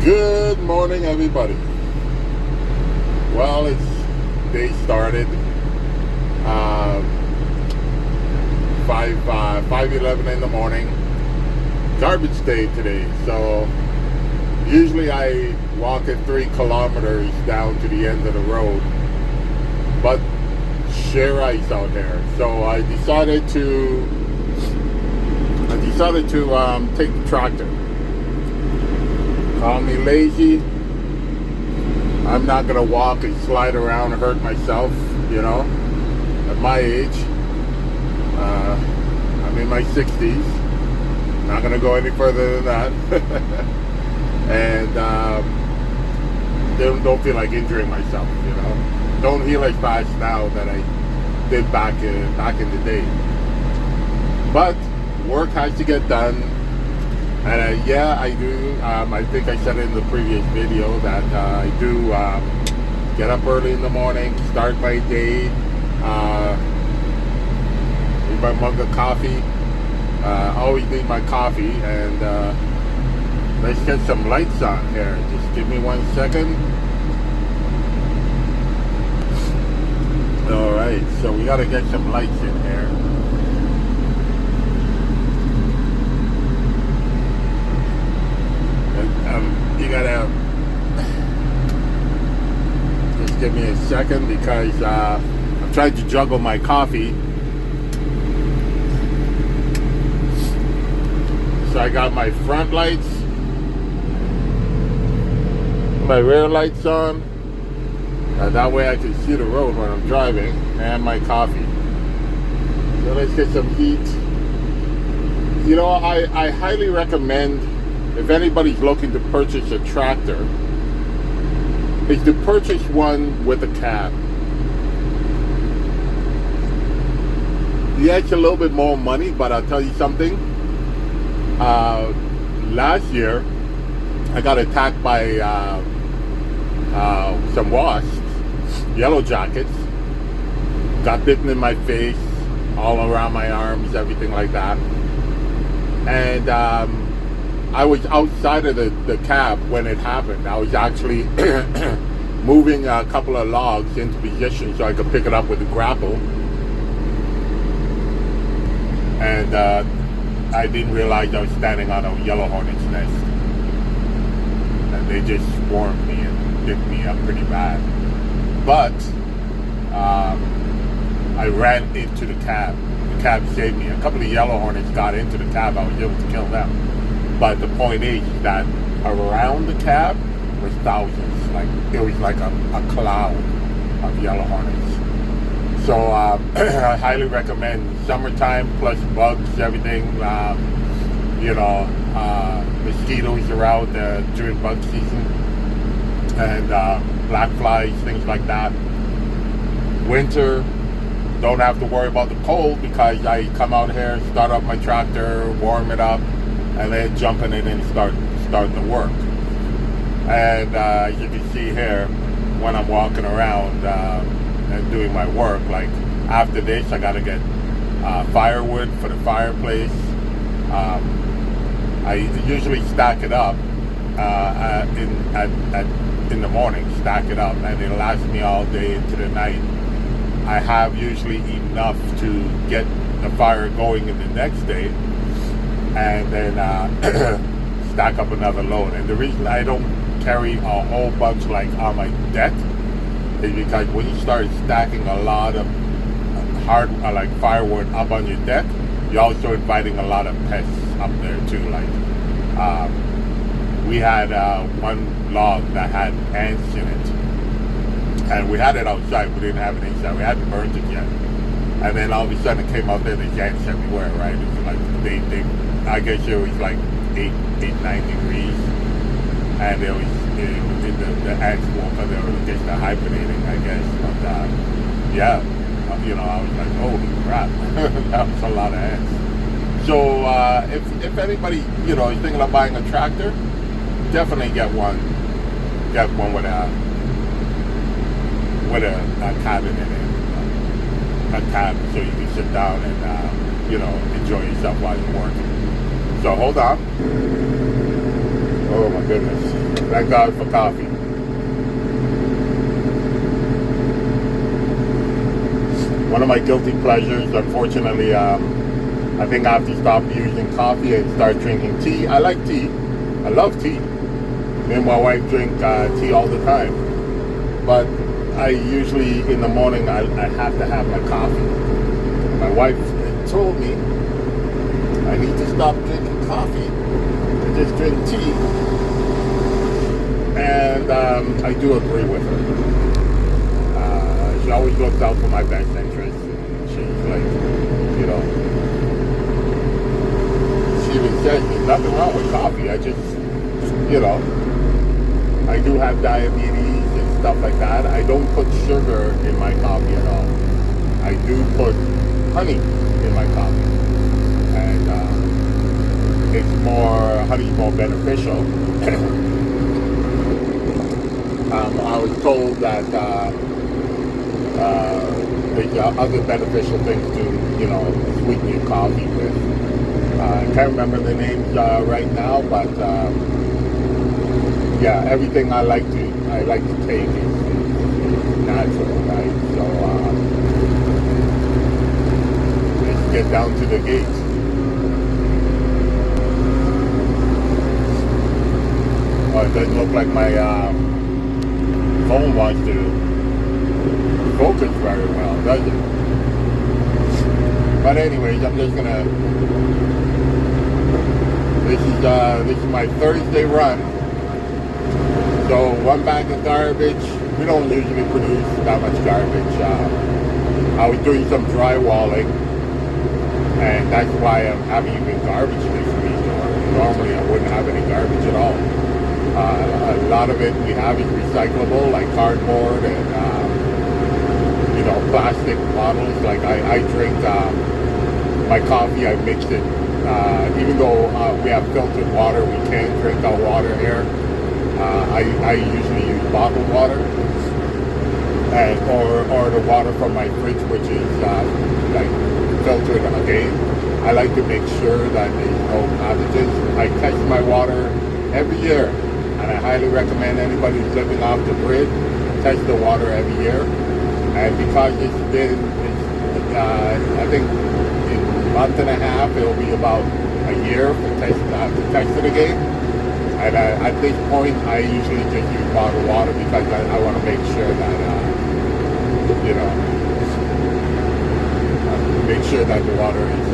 Good morning, everybody. Well, it's day started. 5:11 in the morning. Garbage day today. So usually I walk at 3 kilometers down to the end of the road, but sheer ice out there. So I decided to take the tractor. Call me lazy. I'm not gonna walk and slide around and hurt myself, at my age. I'm in my 60s. Not gonna go any further than that. And don't feel like injuring myself, Don't heal as fast now that I did back in the day. But work has to get done. And yeah, I do. I think I said it in the previous video that I do get up early in the morning, start my day, need my mug of coffee. Always need my coffee, and let's get some lights on here. Just give me 1 second. All right, so we got to get some lights in here. You gotta just give me a second because I'm trying to juggle my coffee. So I got my front lights, my rear lights on. That way I can see the road when I'm driving, and my coffee. So let's get some heat. I highly recommend, if anybody's looking to purchase a tractor, is to purchase one with a cab. Yeah, it's a little bit more money, but I'll tell you something. Last year, I got attacked by some wasps, yellow jackets. Got bitten in my face, all around my arms, everything like that. And I was outside of the cab when it happened. I was actually moving a couple of logs into position so I could pick it up with a grapple. And I didn't realize I was standing on a yellow hornet's nest. And they just swarmed me and bit me up pretty bad. But I ran into the cab. The cab saved me. A couple of yellow hornets got into the cab. I was able to kill them. But the point is that around the cab was thousands. Like it was like a cloud of yellow hornets. So I highly recommend. Summertime plus bugs, everything. Mosquitoes are out during bug season, and black flies, things like that. Winter, don't have to worry about the cold because I come out here, start up my tractor, warm it up, and then jump in it and start the work. And as you can see here, when I'm walking around and doing my work, like after this, I got to get firewood for the fireplace. I usually stack it up in the morning, stack it up, and it lasts me all day into the night. I have usually enough to get the fire going in the next day, and then stack up another load. And the reason I don't carry a whole bunch like on my deck is because when you start stacking a lot of hard like firewood up on your deck, you're also inviting a lot of pests up there too. Like we had one log that had ants in it, and we had it outside. We didn't have it inside. We hadn't burned it yet. And then all of a sudden it came out there, there's ants everywhere, right? It's like they I guess it was like 9 degrees, and it was the ants woke up. They were just hibernating, I guess. But yeah, you know, I was like, holy crap, that was a lot of ants. So if anybody, you know, is thinking of buying a tractor, definitely get one. Get one with a cabin in it. A cab, so you can sit down and you know, enjoy yourself while you're working. So hold on. Oh my goodness! Thank God for coffee. One of my guilty pleasures. Unfortunately, I think I have to stop using coffee and start drinking tea. I like tea. I love tea. Me and my wife drink tea all the time, but I usually, in the morning, I have to have my coffee. My wife told me I need to stop drinking coffee and just drink tea. And I do agree with her. She always looks out for my best interest. And she's like, you know, she even says there's nothing wrong with coffee. I just, you know, I do have diabetes. Stuff like that. I don't put sugar in my coffee at all. I do put honey in my coffee, and honey's more beneficial. I was told that there's other beneficial things to, you know, sweeten your coffee with. I can't remember the names right now, but yeah, everything I like to take is natural, right? So let's get down to the gate. Oh, it doesn't look like my phone wants to focus very well, does it? But anyways, I'm just gonna. This is my Thursday run. So one bag of garbage. We don't usually produce that much garbage. I was doing some drywalling, and that's why I'm having even garbage this week. Or normally I wouldn't have any garbage at all. A lot of it we have is recyclable, like cardboard and you know, plastic bottles. Like I drink my coffee. I mix it. Even though we have filtered water, we can't drink our water here. I usually use bottled water, and or the water from my fridge, which is like filtered again. I like to make sure that there's no pathogens. I test my water every year, and I highly recommend anybody who's living off the grid test the water every year. And because it's been, I think in a month and a half, it'll be about a year to test it again. And at this point, I usually just use bottled water because I want to make sure that, you know, make sure that the water is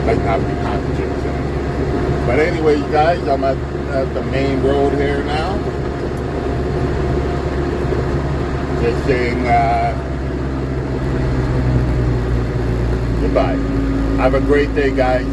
doesn't have any pathogens in it. But anyways, guys, I'm at the main road here now. Just saying goodbye. Have a great day, guys.